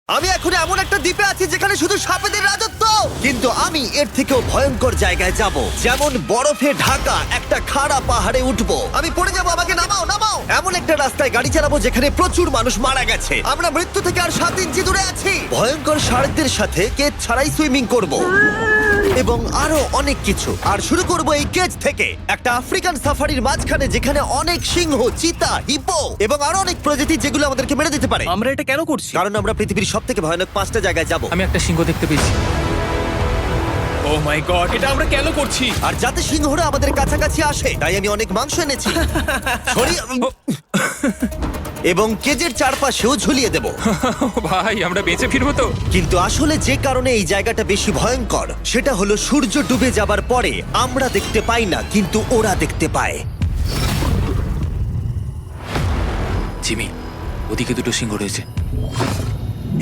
আমি এখন এমন একটা দ্বীপে আছি যেখানে শুধু সাপেদের রাজত্ব, কিন্তু আমি এর থেকেও ভয়ঙ্কর জায়গায় যাব, যেমন বরফে ঢাকা একটা খাড়া পাহাড়ে উঠবো। আমি পড়ে যাবো, আমাকে নামাও নামাও। এমন একটা রাস্তায় গাড়ি চালাবো যেখানে প্রচুর মানুষ মারা গেছে। আমরা মৃত্যু থেকে আর 7 ইঞ্চি দূরে আছি। ভয়ঙ্কর শার্কদের সাথে কেজ ছাড়াই সুইমিং করব এবং আরো অনেক কিছু। আর শুরু করব এই কেজ থেকে, একটা আফ্রিকান সাফারির মাঝখানে যেখানে অনেক সিংহ, চিতা, হিপো এবং আরো অনেক প্রজাতি যেগুলো আমাদেরকে মেরে দিতে পারে। আমরা এটা কেন করছি? কারণ আমরা পৃথিবীর সবথেকে ভয়ানক 5টা জায়গায় যাব। আমি একটা সিংহ দেখতে পেয়েছি। ও মাই গড, এটা আমরা কেন করছি? আর যাতে সিংহরা আমাদের কাছাকাছি আসে তাই আমি অনেক মাংস এনেছি। এবং কেজের চারপাশেও ঝুলিয়ে দেব। ভাই আমরা বেঁচে ফিরবো তো? কিন্তু আসলে যে কারণে এই জায়গাটা বেশি ভয়ঙ্কর সেটা হলো সূর্য ডুবে যাবার পরে আমরা দেখতে পাই না, কিন্তু ওরা দেখতে পায়। জিমি, ওদিকে দুটো সিংহ রয়েছে।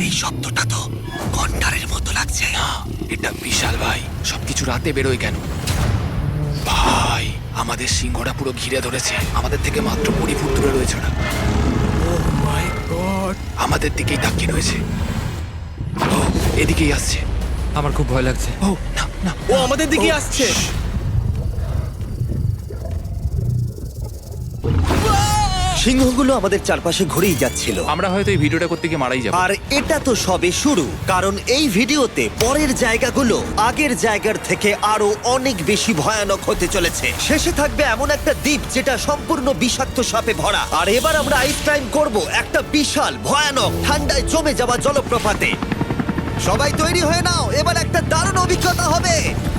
এই শব্দটা তো কন্ডারের মতো লাগছে। না, এটা বিশাল ভাই। সবকিছু রাতে বেরোয় কেন? ভাই, আমাদের সিংহটা পুরো ঘিরে ধরেছে। আমাদের থেকে মাত্র 20 ফুট দূরে রয়েছে ওরা। মাই গড, আমাদের দিকেই তাকিয়ে রয়েছে। ও, এদিকেই আসছে। আমার খুব ভয় লাগছে। ও না না, ও আমাদের দিকে আসছে। সিংহগুলো আমাদের চারপাশে ঘুরেই যাচ্ছিল। আমরা হয়তো এই ভিডিওটা করতে গিয়ে মারাই যাবো। আর এটা তো সবে শুরু, কারণ এই ভিডিওতে পরের জায়গাগুলো আগের জায়গার থেকে আরো অনেক বেশি ভয়ানক হতে চলেছে। শেষে থাকবে এমন একটা দ্বীপ যেটা সম্পূর্ণ বিষাক্ত সাপে ভরা। আর এবার আমরা আইস ক্লাইম্ব করব একটা বিশাল ভয়ানক ঠান্ডায় জমে যাওয়া জলপ্রপাতে। সবাই তৈরি হয়ে নাও, এবার একটা দারুণ অভিজ্ঞতা হবে।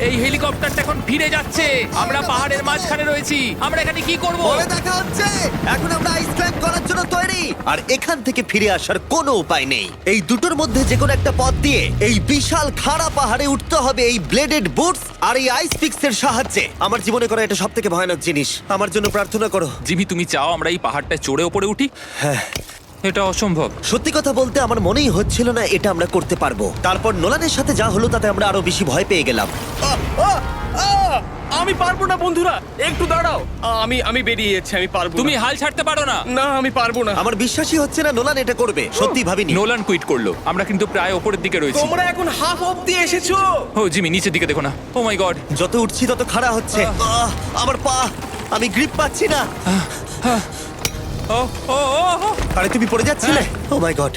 এই হেলিকপ্টারটা এখন ফিরে যাচ্ছে। আমরা পাহাড়ের মাঝখানে রয়েছি। আমরা এখানে কি করব? পরে দেখা হচ্ছে। এখন আমরা আইস ক্লাইম্ব করার জন্য তৈরি, আর এখান থেকে ফিরে আসার কোনো উপায় নেই। এই দুটোর মধ্যে যে কোনো একটা পথ দিয়ে এই বিশাল খাড়া পাহাড়ে উঠতে হবে এই ব্লেডেড বুটস আর এই আইস পিক্সের সাহায্যে। আমার জীবনে করা এটা সবথেকে ভয়ানক জিনিস। আমার জন্য প্রার্থনা করো। জিমি, তুমি চাও আমরা এই পাহাড়টা চড়ে ওপরে উঠি? হ্যাঁ, এটা অসম্ভব। সত্যি কথা বলতে আমার মনেই হচ্ছিল না এটা আমরা করতে পারবো। তারপর নোলানের সাথে যা হলো তাতে আমরা আরো বেশি ভয় পেয়ে গেলাম। আমি পারবো না বন্ধুরা, একটু দাঁড়াও। আমি বেরিয়ে যাচ্ছি, আমি পারবো না। তুমি হাল ছাড়তে পারো না। না, আমি পারবো না। আমার বিশ্বাসই হচ্ছে না নোলান এটা করবে। সত্যি ভাবিনি। নোলান কুইট করলো। আমরা কিন্তু প্রায় ওপরের দিকে রয়েছি। তোমরা এখন হাফ অবধি এসেছো। ও জিমি, নিচের দিকে দেখো না। ও মাই গড। যত উঠছি তত খাড়া হচ্ছে। আমার পা, আমি গ্রিপ পাচ্ছি না। ও ও ও ও। আরে তুমি পড়ে যাচ্ছিলে? ও মাই গড,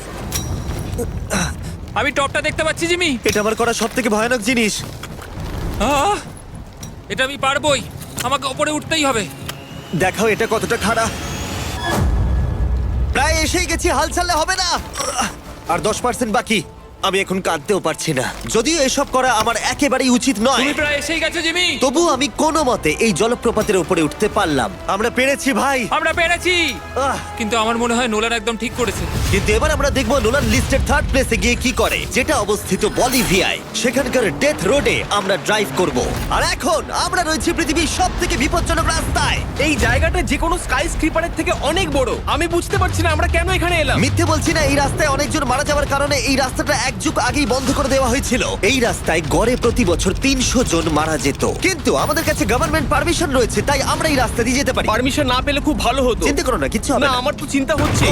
আমি টপটা দেখতে পাচ্ছি জিমি। এটা আমার করা সবথেকে ভয়ানক জিনিস। আহ! এটা আমি পারবোই। আমাকে ওপরে উঠতেই হবে। দেখাও এটা কতটা খাড়া। প্রায় এসেই গেছি, হাল ছাড়লে হবে না। আর 10% বাকি। আমি এখন কাঁদতেও পারছি না, যদিও এসব করা আমার একেবারেই উচিত নয়। তুমি প্রায় এসেই গেছো জিমি। তবু আমি কোনো মতে এই জলপ্রপাতের উপরে উঠতে পারলাম। আমরা পেরেছি ভাই। আমরা পেরেছি। আহ, কিন্তু আমার মনে হয় নোলান একদম ঠিক করেছে। কিন্তু এবার আমরা দেখবো নোলান লিস্টের 3rd প্লেসে গিয়ে কি করে, যেটা অবস্থিত বলিভিয়ায়। সেখানকার ডেথ রোডে আমরা ড্রাইভ করব। আর এখন আমরা রয়েছি পৃথিবীর সবথেকে বিপজ্জনক রাস্তায়। এই জায়গাটা যে কোনো স্কাই স্ক্রিপারের থেকে অনেক বড়। আমি বুঝতে পারছি না আমরা কেন এখানে এলাম। মিথ্যে বলছি না, এই রাস্তায় অনেকজন মারা যাওয়ার কারণে এই রাস্তাটা 1 যুগ আগেই বন্ধ করে দেওয়া হয়েছিল। এই রাস্তায় গড়ে প্রতি বছর 300 জন মারা যেত, কিন্তু আমাদের কাছে গভর্নমেন্ট পারমিশন রয়েছে, তাই আমরা এই রাস্তা দিয়ে যেতে পারি। পারমিশন না পেলে খুব ভালো হতো। চিন্তা করো না, কিচ্ছু হবে না, না। আমার তো চিন্তা হচ্ছে।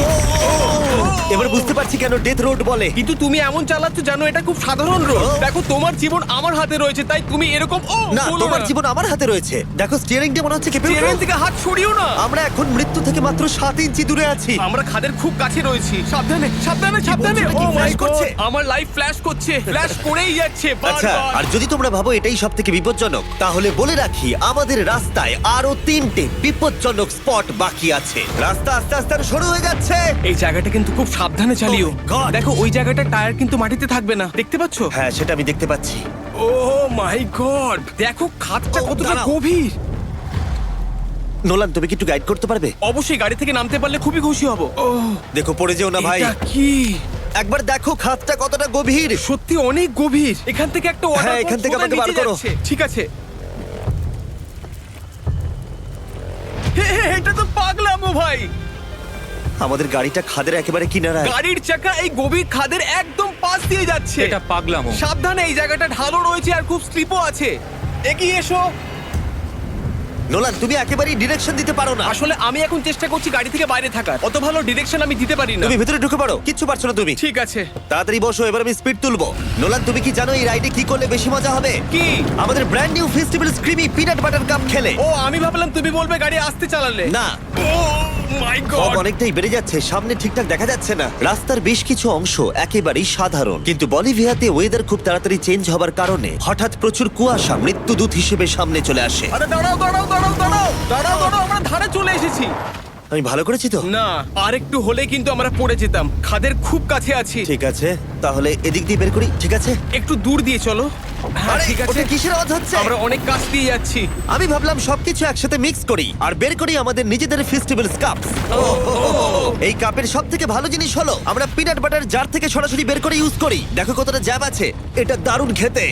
এবার বুঝতে পারছি কেন ডেথ রোড বলে। কিন্তু তুমি এমন চালাচ্ছ জানো এটা খুব সাধারণ রোড। ও। দেখো তোমার জীবন আমার হাতে রয়েছে, তাই তুমি এরকম না, তোমার জীবন আমার হাতে রয়েছে। দেখো স্টিয়ারিংটা মনে হচ্ছে কেঁপে উঠলো। থেকে হাত সরিও না। আমরা এখন মৃত্যু থেকে মাত্র 7 ইঞ্চি দূরে আছি। আমরা খাদের খুব কাছে রয়েছি। সাবধানে সাবধানে সাবধানে। বলছো, এটা কি ও মাই flash করছে? গড, আমার লাইফ ফ্ল্যাশ করছে, ফ্ল্যাশ করেই যাচ্ছে আচ্ছা, বারবার। আর যদি তোমরা ভাবো এটাই সব থেকে বিপজ্জনক, তাহলে বলে রাখি আমাদের রাস্তায় আরো 3টে বিপজ্জনক স্পট বাকি আছে। রাস্তা আস্তে আস্তে আরো সরু হয়ে যাচ্ছে। এই জায়গাটা কিন্তু খুব সাবধানে চালিও। Oh my God! দেখো ওই জায়গাটার টায়ার কিন্তু মাটিতে থাকবে না, দেখতে পাচ্ছো? হ্যাঁ, সেটা আমি দেখতে পাচ্ছি। ও মাই গড, দেখো খাদটা Oh, কতটা দাঁড়াও। গভীর। নোলান, তুমি কি একটু গাইড করতে পারবে? অবশ্যই, গাড়ি থেকে নামতে পারলে খুবই খুশি হব। ও দেখো পড়ে যেও না ভাই। এটা কি? একবার দেখো খাতটা কতটা গভীর। সত্যি অনেক গভীর। এখান থেকে একটা ওয়াটার হ্যাঁ, এখান থেকে আমাকে বার করো। ঠিক আছে। এটা তো পাগলামো ভাই। আমাদের গাড়িটা খাদের একেবারে কিনারায়। গাড়ির চাকা এই গভীর খাদের একদম পাশ দিয়ে যাচ্ছে। এটা পাগলামো। সাবধানে, এই জায়গাটা ঢালু রয়েছে আর খুব স্লিপও আছে। এগিয়ে এসো। নোলান, তুমি একেবারেই ডিরেকশন দিতে পারো না। আসলে আমি এখন চেষ্টা করছি গাড়ি থেকে বাইরে থাকার। অত ভালো ডিরেকশন আমি দিতে পারি না। তুমি ভিতরে ঢুকে পারো, কিচ্ছু পারছো না তুমি। ঠিক আছে। তাড়াতাড়ি বসো, এবার আমি স্পিড তুলবো। নোলান, তুমি কি জানো এই রাইডে কি করলে বেশি মজা হবে? কি? আমাদের brand new festival screamy peanut butter cup খেলে। ও, আমি ভাবলাম তুমি বলবে গাড়ি আসতে চালালে। না, ও মাই ফগ গড। অনেকটাই বেড়ে যাচ্ছে, সামনে ঠিকঠাক দেখা যাচ্ছে না। রাস্তার বেশ কিছু অংশ একেবারেই সাধারণ, কিন্তু বলিভিয়াতে ওয়েদার খুব তাড়াতাড়ি চেঞ্জ হবার কারণে হঠাৎ প্রচুর কুয়াশা মৃত্যুদূত হিসেবে সামনে চলে আসে। আরে দাঁড়াও দাঁড়াও দাঁড়াও দাঁড়াও দাঁড়াও দাঁড়াও, আমরা ধারে চলে এসেছি। আমি ভালো করেছি তো? না, আর একটু হলে কিন্তু আমরা পড়ে যেতাম। খাদের খুব কাছে আছি। ঠিক আছে, তাহলে এদিক দিয়ে বের করি। ঠিক আছে, একটু দূর দিয়ে চলো। হ্যাঁ আরে, ঠিক আছে। ওটা কিসের আওয়াজ হচ্ছে? আমরা অনেক কাছ দিয়ে যাচ্ছি। আমি ভাবলাম সবকিছু একসাথে মিক্স করি আর বের করি আমাদের নিজেদের ফেস্টিভ্যাল কাপ। এই কাপের সব থেকে ভালো জিনিস হলো আমরা পিনাট বাটার জার থেকে সরাসরি বের করে ইউজ করি। দেখো কতটা জ্যাব আছে, এটা দারুণ খেতে।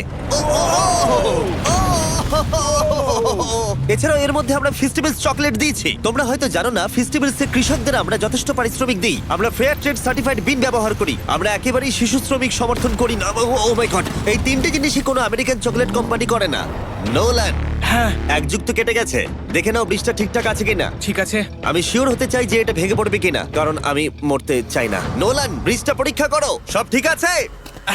এছাড়াও এর মধ্যে আমরা ফেস্টিভ্যালস চকলেট দিয়েছি। তোমরা হয়তো জানো না, ফেস্টিভ্যালস এর কৃষকদের আমরা যথেষ্ট পারিশ্রমিক দিই। আমরা ফেয়ার ট্রেড সার্টিফাইড বিন ব্যবহার করি। আমরা একেবারেই শিশু শ্রমিক সমর্থন করি না। ও মাই গড, এই তিনটে জিনিসই কোনো আমেরিকান চকলেট কোম্পানি করে না। নোলান, হ্যাঁ এক যুগ তো কেটে গেছে, দেখে নাও ব্রিজটা ঠিকঠাক আছে কিনা। ঠিক আছে। আমি শিওর হতে চাই যে এটা ভেঙে পড়বে কিনা, কারণ আমি মরতে চাই না। নোলান, ব্রিজটা পরীক্ষা করো, সব ঠিক আছে?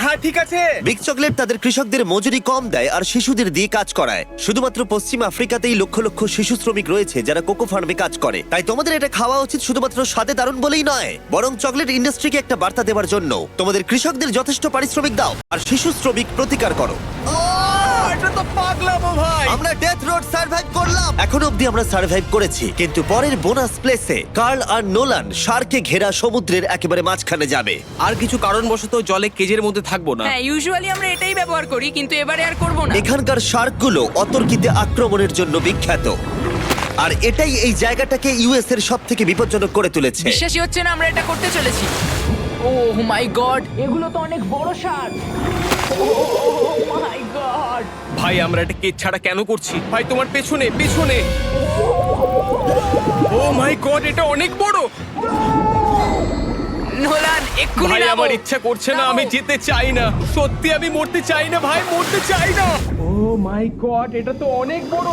হ্যাঁ ঠিক আছে। বিগ চকলেট তাদের কৃষকদের মজুরি কম দেয় আর শিশুদের দিয়ে কাজ করায়। শুধুমাত্র পশ্চিম আফ্রিকাতেই লক্ষ লক্ষ শিশু শ্রমিক রয়েছে যারা কোকো ফার্মে কাজ করে। তাই তোমাদের এটা খাওয়া উচিত শুধুমাত্র স্বাদে দারুণ বলেই নয়, বরং চকলেট ইন্ডাস্ট্রিকে একটা বার্তা দেওয়ার জন্য। তোমাদের কৃষকদের যথেষ্ট পারিশ্রমিক দাও আর শিশু শ্রমিক প্রতিকার করো। এটা তো পাগলামো ভাই। আমরা ডেথ রোড সার্ভাইভ করলাম। এখন অবধি আমরা সার্ভাইভ করেছি, কিন্তু পরের বোনাস প্লেসে কার্ল আর নোলান শার্কে ঘেরা সমুদ্রের একেবারে মাঝখানে যাবে। আর কিছু কারণবশত জলে কেজের মধ্যে থাকবো না। হ্যাঁ, ইউজুয়ালি আমরা এটাই ব্যবহার করি, কিন্তু এবারে আর করব না। এখানকার শার্কগুলো অতর্কিতে আক্রমণের জন্য বিখ্যাত, আর এটাই এই জায়গাটাকে ইউএস এর সব থেকে বিপজ্জনক করে তুলেছে। বিশ্বাসই হচ্ছে না আমরা এটা করতে চলেছি। ও মাই গড, এগুলো তো অনেক বড় সার। ও মাই গড। ভাই, আমরা এটা কেজ ছাড়া কেন করছি? ভাই, তোমার পেছনে পেছনে। ও মাই গড, এটা অনেক বড়। নোলান, এক্ষুনি ভাই, নামো। আমার ইচ্ছা করছে না, আমি যেতে চাই না। সত্যি আমি মরতে চাই না ভাই, মরতে চাই না। ও মাই গড, এটা তো অনেক বড়।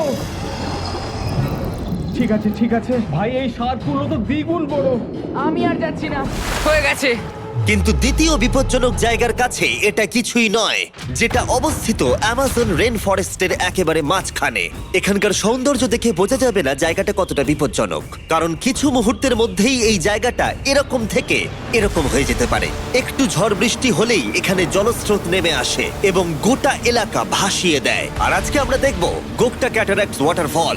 ঠিক আছে ঠিক আছে ভাই, এই সাপগুলো তো দ্বিগুণ বড়। আমি আর যাচ্ছি না, হয়ে গেছে। কিন্তু দ্বিতীয় বিপজ্জনক জায়গার কাছে এটা কিছুই নয়, যেটা অবস্থিত অ্যামাজন রেন ফরেস্টের একেবারে মাঝখানে। এখানকার সৌন্দর্য দেখে বোঝা যাবে না জায়গাটা কতটা বিপজ্জনক, কারণ কিছু মুহূর্তের মধ্যেই এই জায়গাটা এরকম থেকে এরকম হয়ে যেতে পারে। একটু ঝড় বৃষ্টি হলেই এখানে জলস্রোত নেমে আসে এবং গোটা এলাকা ভাসিয়ে দেয়। আর আজকে আমরা দেখব গোকটা ক্যাটারাক্ট ওয়াটারফল,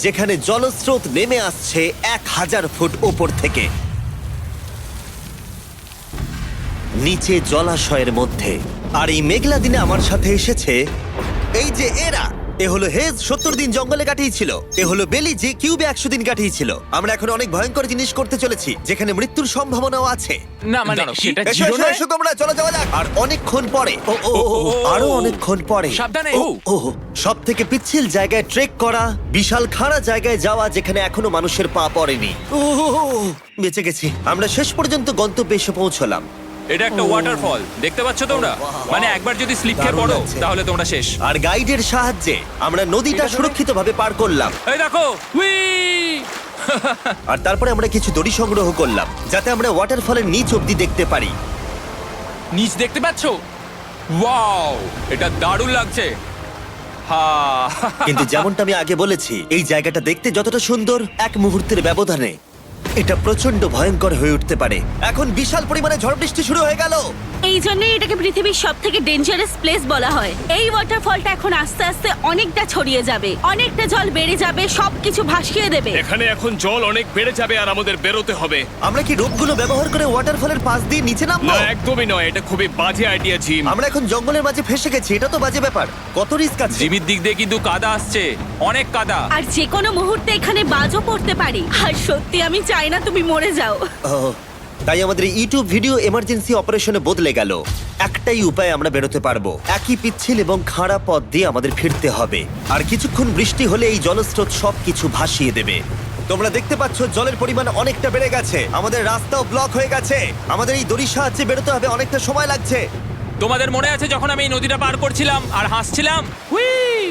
যেখানে জলস্রোত নেমে আসছে 1000 ফুট ওপর থেকে নিচে জলাশয়ের মধ্যে। আর এই মেঘলা দিনে আমার সাথে এসেছে এই যে এরা। এ হলো হেজ, 70 দিন জঙ্গলে কাটিয়েছিল। এ হলো বেলি, যে কিউবে 100 দিন কাটিয়েছিল। আমরা এখন অনেক ভয়ঙ্কর জিনিস করতে চলেছি, যেখানে মৃত্যুর সম্ভাবনাও আছে। না মানে দাঁড়াও, সেটা এসো, এসো, এসো তোমরা, চলো যাওয়া যাক। আর অনেকক্ষণ পরে আরো অনেকক্ষণ পরে সাবধানে। সব থেকে পিচ্ছিল জায়গায় ট্রেক করা, বিশাল খাড়া জায়গায় যাওয়া যেখানে এখনো মানুষের পা পড়েনি। বেঁচে গেছি। আমরা শেষ পর্যন্ত গন্তব্যে এসে পৌঁছলাম। এটা একটা ওয়াটারফল, দেখতে পাচ্ছ তোমরা? মানে একবার যদি স্লিপ খেয়ে দারুণ পড়ো লাগছে। তাহলে তোমরা শেষ। আর গাইডের সাহায্যে আমরা নদীটা সুরক্ষিতভাবে পার করলাম। এই দেখো, উই! আর তারপরে আমরা কিছু দড়ি সংগ্রহ করলাম, যাতে আমরা ওয়াটারফলের নিচ অব্দি দেখতে পারি। নিচ দেখতে পাচ্ছ? ওয়াও, এটা দারুণ লাগছে। হা! কিন্তু যেমনটা আমি আগে বলেছি, এই জায়গাটা দেখতে যতটা সুন্দর, এক মুহূর্তের ব্যবধানে এটা প্রচন্ড ভয়ঙ্কর হয়ে উঠতে পারে। এখন বিশাল পরিমাণে ঝড় বৃষ্টি শুরু হয়ে গেল। এই জন্যই এটাকে পৃথিবীর সব থেকে ডেঞ্জারাস প্লেস বলা হয়। এই ওয়াটারফলটা এখন আস্তে আস্তে অনেকটা ছড়িয়ে যাবে, অনেকটা জল বেড়ে যাবে, সবকিছু ভাসিয়ে দেবে। এখানে এখন জল অনেক বেড়ে যাবে আর আমাদের বেরোতে হবে। আমরা কি রোপগুলো ব্যবহার করে ওয়াটারফলের পাশ দিয়ে নিচে নামবো? না, একদমই নয়, এটা খুবই বাজে আইডিয়া জিম। আমরা এখন জঙ্গলের মাঝে ফেসে গেছি, এটা তো বাজে ব্যাপার। কত রিস্ক আছে। জিমির দিক দিয়ে কিন্তু কাদা আসছে, অনেক কাদা। আর যে কোনো মুহূর্তে এখানে বাজও পড়তে পারি। আর সত্যি আমি চাই না তুমি মরে যাও। ওহ, তাই আমাদের ইউটিউব ভিডিও এমার্জেন্সি অপারেশনে বদলে গেল। একটাই উপায় আমরা বেরোতে পারবো, একই পিচ্ছিল এবং খাড়া পথ দিয়ে আমাদের ফিরতে হবে। আর কিছুক্ষণ বৃষ্টি হলে এই জলস্রোত সবকিছু ভাসিয়ে দেবে। তোমরা দেখতে পাচ্ছ জলের পরিমাণ অনেকটা বেড়ে গেছে, আমাদের রাস্তাও ব্লক হয়ে গেছে। আমাদের এই দড়ির সাহায্যে বেরোতে হবে, অনেকটা সময় লাগছে। তোমাদের মনে আছে যখন আমি এই নদীটা পার করছিলাম আর হাসছিলাম? হুই!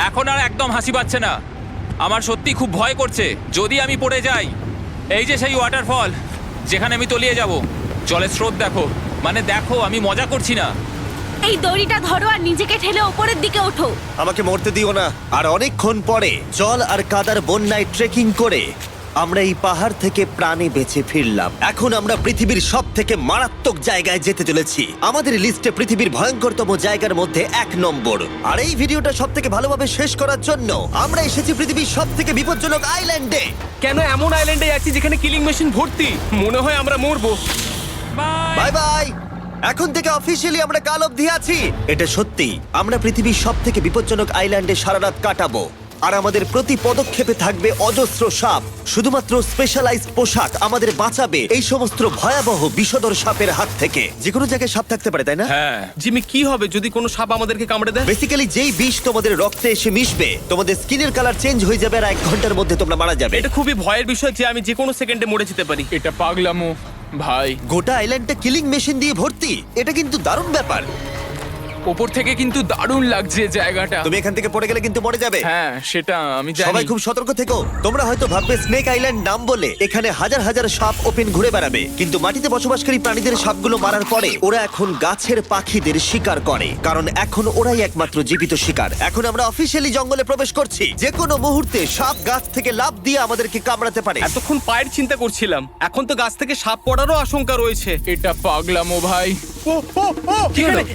এখন আর একদম হাসি পাচ্ছে না। আমার সত্যি খুব ভয় করছে, যদি আমি পড়ে যাই। এই যে সেই ওয়াটারফল যেখানে আমি তলিয়ে যাব। জলের স্রোত দেখো, মানে দেখো, আমি মজা করছি না। এই দড়িটা ধরো আর নিজেকে ঠেলে ওপরের দিকে ওঠো। আমাকে মরতে দিও না। আর অনেকক্ষণ পরে জল আর কাদার বন্যায় ট্রেকিং করে আমরা এই পাহাড় থেকে প্রাণে বেঁচে ফিরলাম। এখন আমরা পৃথিবীর সব থেকে মারাত্মক জায়গায় যেতে চলেছি। আমাদের লিস্টে পৃথিবীর ভয়ঙ্করতম জায়গার মধ্যে 1 নম্বর। আর এই ভিডিওটা সব থেকে ভালোভাবে শেষ করার জন্য আমরা এসেছি পৃথিবীর সব থেকে বিপজ্জনক আইল্যান্ডে। কেন এমন আইল্যান্ডে আছি যেখানে কিলিং মেশিন ভর্তি? মনে হয় আমরা মরবো। Bye bye. এখন থেকে অফিসিয়ালি আমরা কাল অবধি আছি। এটা সত্যি, আমরা পৃথিবীর সব থেকে বিপজ্জনক আইল্যান্ডে সারা রাত কাটাবো। আর আমাদের প্রতি পদক্ষেপে থাকবে অজস্র সাপ। শুধুমাত্র স্পেশালাইজড পোশাক আমাদের বাঁচাবে এই সমস্ত ভয়াবহ বিষধর সাপের হাত থেকে। যে কোনো জায়গায় সাপ থাকতে পারে, তাই না? হ্যাঁ, জিমি, কি হবে যদি কোনো সাপ আমাদেরকে কামড়ে দেয়? বেসিক্যালি যেই বিষ তোমাদের রক্তে এসে মিশবে, তোমাদের স্কিনের কালার চেঞ্জ হয়ে যাবে আর 1 ঘন্টার মধ্যে তোমরা মারা যাবে। এটা খুবই ভয়ের বিষয় যে আমি যে কোনো সেকেন্ডে মরে যেতে পারি। এটা পাগলামো ভাই। গোটা আইল্যান্ডটা কিলিং মেশিন দিয়ে ভর্তি। এটা কিন্তু দারুণ ব্যাপার। ওপর থেকে কিন্তু দারুণ লাগছে জায়গাটা। তুমি এখান থেকে পড়ে গেলে কিন্তু মরে যাবে। হ্যাঁ, সেটা আমি জানি। সবাই খুব সতর্ক থেকো। তোমরা হয়তো ভাববে স্নেক আইল্যান্ড নাম বলে এখানে হাজার হাজার সাপ ওপেন ঘুরে বেড়াবে, কিন্তু মাটিতে বসবাসকারী প্রাণীদের সাপগুলো মারার পরে ওরা এখন গাছের পাখিদের শিকার করে, কারণ এখন ওরাই একমাত্র জীবিত শিকার। এখন আমরা অফিসিয়ালি জঙ্গলে প্রবেশ করছি। যে কোনো মুহূর্তে সাপ গাছ থেকে লাফ দিয়ে আমাদেরকে কামড়াতে পারে। এতক্ষণ পায়ের চিন্তা করছিলাম, এখন তো গাছ থেকে সাপ পড়ারও আশঙ্কা রয়েছে। এটা পাগলামো ভাই। ও ও ও,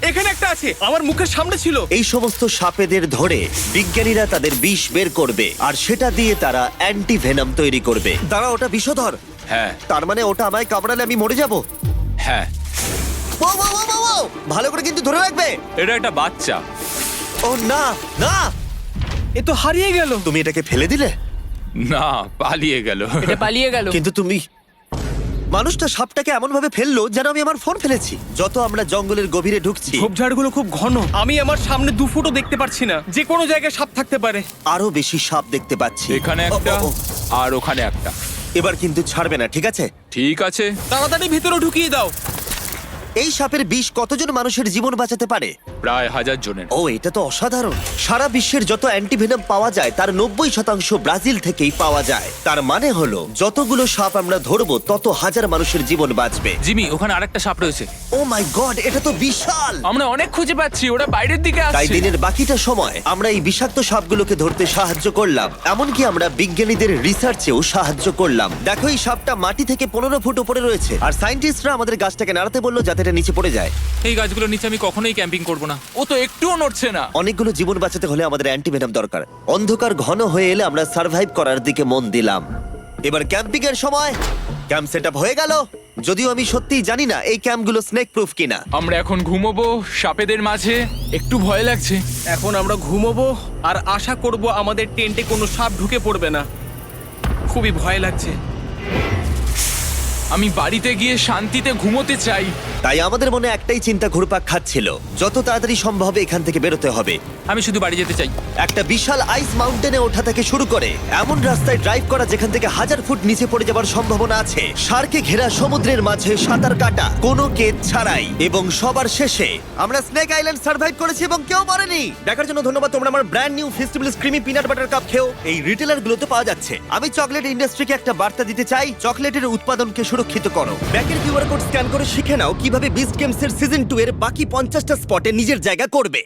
এখানে একটা আছে, আমার মুখের সামনে ছিল। এই সমস্ত সাপেদের ধরে বিজ্ঞানীরা তাদের বিষ বের করবে, আর সেটা দিয়ে তারা অ্যান্টি ভেনাম তৈরি করবে। দাঁড়া, ওটা বিষধর। হ্যাঁ, তার মানে ওটা আমায় কামড়ালে আমি মরে যাব। হ্যাঁ, ও, ও, ও, ও, ও! ভালো করে কিন্তু ধরে রাখবে। এটা একটা বাচ্চা। ও না না, এ তো হারিয়ে গেল। তুমি এটাকে ফেলে দিলে। না, পালিয়ে গেল। এটা পালিয়ে গেল। কিন্তু তুমি, মানুষটা সাপটাকে এমন ভাবে ফেললো যেন আমি আমার ফোন ফেলেছি। যত আমরা জঙ্গলের গভীরে ঢুকছি, ঝোপঝাড়গুলো খুব ঘন, আমি আমার সামনে 2 ফুটও দেখতে পারছি না। যে কোনো জায়গায় সাপ থাকতে পারে। আরো বেশি সাপ দেখতে পাচ্ছি। এখানে একটা ও, ও, ও। আর ওখানে একটা। এবার কিন্তু ছাড়বে না, ঠিক আছে? ঠিক আছে। তাড়াতাড়ি ভিতরে ঢুকিয়ে দাও। এই সাপের বিষ কতজন মানুষের জীবন বাঁচাতে পারে? প্রায় 1000 জনের। ও, এটা তো অসাধারণ। সারা বিশ্বের যত অ্যান্টিভেনম পাওয়া যায় তার 90% ব্রাজিল থেকেই পাওয়া যায়। তার মানে হলো যতগুলো সাপ আমরা ধরবো তত হাজার মানুষের জীবন বাঁচবে। জিমি, ওখানে আরেকটা সাপ রয়েছে। ও মাই গড, এটা তো বিশাল। আমরা অনেক খুঁজে পাচ্ছি, ওরা বাইরের দিকে তাই আসছে। দিনের বাকিটা সময় আমরা এই বিষাক্ত সাপগুলোকে ধরতে সাহায্য করলাম। এমনকি আমরা বিজ্ঞানীদের রিসার্চেও সাহায্য করলাম। দেখো, এই সাপটা মাটি থেকে 15 ফুট উপরে রয়েছে, আর সায়েন্টিস্টরা আমাদের গাছটাকে নাড়াতে বললো যাতে এটা নিচে পড়ে যায়। এই গাছগুলোর নিচে আমি কখনোই ক্যাম্পিং করব না। ও তো একটুও নড়ছে না। অনেকগুলো জীবন বাঁচাতে হলে আমাদের অ্যান্টিভেনম দরকার। অন্ধকার ঘন হয়ে এলে আমরা সার্ভাইভ করার দিকে মন দিলাম। এবার ক্যাম্পিং এর সময়। ক্যাম্প সেটআপ হয়ে গেল, যদিও আমি সত্যিই জানি না এই ক্যাম্পগুলো স্নেক প্রুফ কিনা। আমরা এখন ঘুমোবো সাপেদের মাঝে, একটু ভয় লাগছে। এখন আমরা ঘুমোবো আর আশা করব আমাদের টেন্টে কোনো সাপ ঢুকে পড়বে না। খুবই ভয় লাগছে। আমি বাড়িতে গিয়ে শান্তিতে ঘুমোতে চাই। তাই আমাদের মনে একটাই চিন্তা ঘুরপাক খাচ্ছিল, যত তাড়াতাড়ি সম্ভব এখান থেকে বেরোতে হবে। আমি শুধু বাড়ি যেতে চাই। একটা বিশাল আইস মাউন্টেনে ওঠা থেকে শুরু করে এমন রাস্তায় ড্রাইভ করা যেখান থেকে 1000 ফুট নিচে পড়ে যাওয়ার সম্ভাবনা আছে, শার্কে ঘেরা সমুদ্রের মাঝে সাঁতার কাটা কোনো কেদ ছাড়াই, এবং সবার শেষে আমরা স্নেক আইল্যান্ড সার্ভাইভ করেছি এবং কেউ মরেনি। দেখার জন্য ধন্যবাদ। তোমরা আমার brand new festival creamy peanut butter cup খেও। এই রিটেলার গুলোতে পাওয়া যাচ্ছে। আমি চকলেট ইন্ডাস্ট্রিকে একটা বার্তা দিতে চাই, চকলেটের উৎপাদনকে সুরক্ষিত করো। ব্যাকের কিউআর কোড স্ক্যান করে শিখে নাও কিভাবে বিস্ট গেমস এর সিজন 2 এর বাকি 50টা স্পটে নিজের জায়গা করবে।